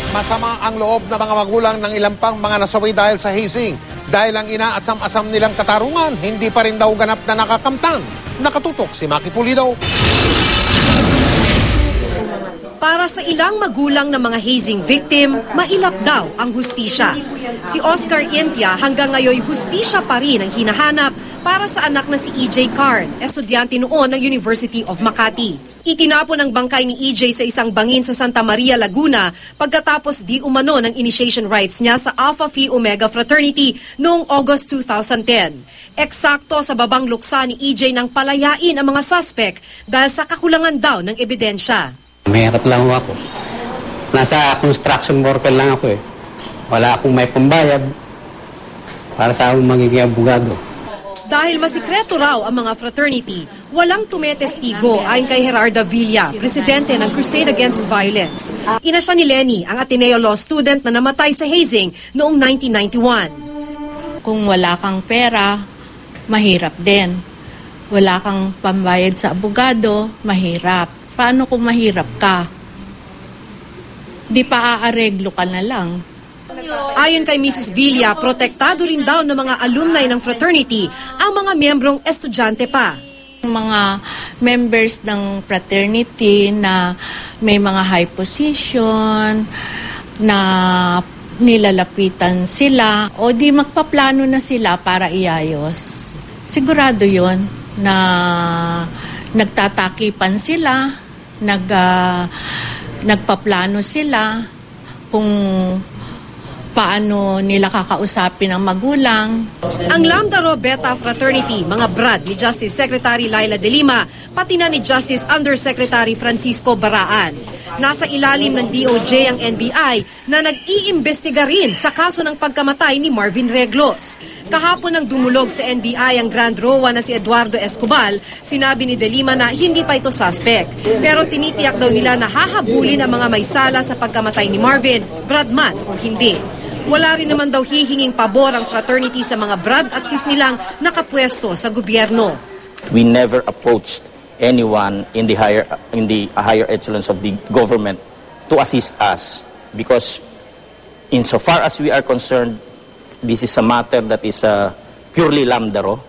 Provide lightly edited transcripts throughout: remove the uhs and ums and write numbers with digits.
Masama ang loob ng mga magulang ng ilang pang mga nasawi dahil sa hazing. Dahil ang inaasam-asam nilang katarungan, hindi pa rin daw ganap na nakakamtan. Nakatutok si Maki Pulido. Para sa ilang magulang ng mga hazing victim, mailap daw ang hustisya. Si Oscar Intia hanggang ngayon hustisya pa rin ang hinahanap para sa anak na si EJ Carn, estudyante noon ng University of Makati. Itinapon ang bangkay ni EJ sa isang bangin sa Santa Maria, Laguna pagkatapos di umano ng initiation rites niya sa Alpha Phi Omega Fraternity noong August 2010. Eksakto sa babang luksa ni EJ nang palayain ang mga suspect dahil sa kakulangan daw ng ebidensya. Mahirap lang ako. Nasa construction worker lang ako eh. Wala akong may pambayad para sa akong magiging abogado. Dahil masikreto raw ang mga fraternity, walang tumetestigo ayon kay Gerarda Villa, presidente ng Crusade Against Violence. Ina siya ni Lenny, ang Ateneo Law student na namatay sa hazing noong 1991. Kung wala kang pera, mahirap din. Wala kang pambayad sa abogado, mahirap. Paano kung mahirap ka? Di pa aareglo ka na lang. Ayon kay Mrs. Villa, protektado rin daw ng mga alumni ng fraternity ang mga miyembrong estudyante pa. Mga members ng fraternity na may mga high position, na nilalapitan sila, o di magpaplano na sila para iayos. Sigurado yon na nagtatakipan sila, nagpaplano sila kung paano nila kakausapin ang magulang. Ang Lambda Rho Beta Fraternity, mga brad ni Justice Secretary Laila De Lima, pati na ni Justice Undersecretary Francisco Baraan. Nasa ilalim ng DOJ ang NBI na nag-iimbestiga rin sa kaso ng pagkamatay ni Marvin Reglos. Kahapon nang dumulog sa NBI ang Grand Roa na si Eduardo Escobal, sinabi ni De Lima na hindi pa ito suspect. Pero tinitiyak daw nila na hahabulin ang mga may sala sa pagkamatay ni Marvin, brad man o hindi. Wala rin naman daw hihinging pabor ang fraternity sa mga brad at sis nilang nakapwesto sa gobyerno. We never approached anyone in the higher echelons of the government to assist us because insofar as we are concerned, this is a matter that is purely Lambda Rho,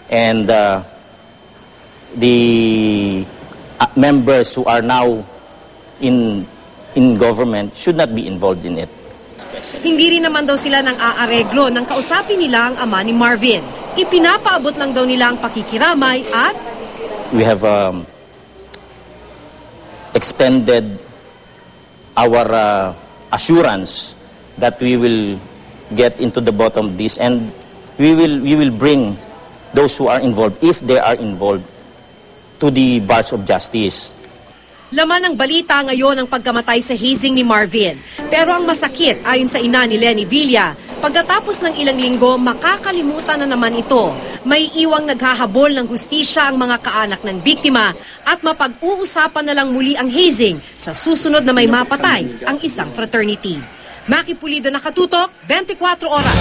and the members who are now in government should not be involved in it. Hindi rin naman daw sila nang aareglo nang kausapin nila ang ama ni Marvin. Ipinapaabot lang daw nila ang pakikiramay at we have extended our assurance that we will get into the bottom of this and we will bring those who are involved, if they are involved, to the bars of justice. Laman ng balita ngayon ang pagkamatay sa hazing ni Marvin. Pero ang masakit ayon sa ina ni Lenny Villa, pagkatapos ng ilang linggo, makakalimutan na naman ito. May iwang naghahabol ng hustisya ang mga kaanak ng biktima at mapag-uusapan na lang muli ang hazing sa susunod na may mapatay ang isang fraternity. Maki Pulido, Nakatutok, 24 Oras.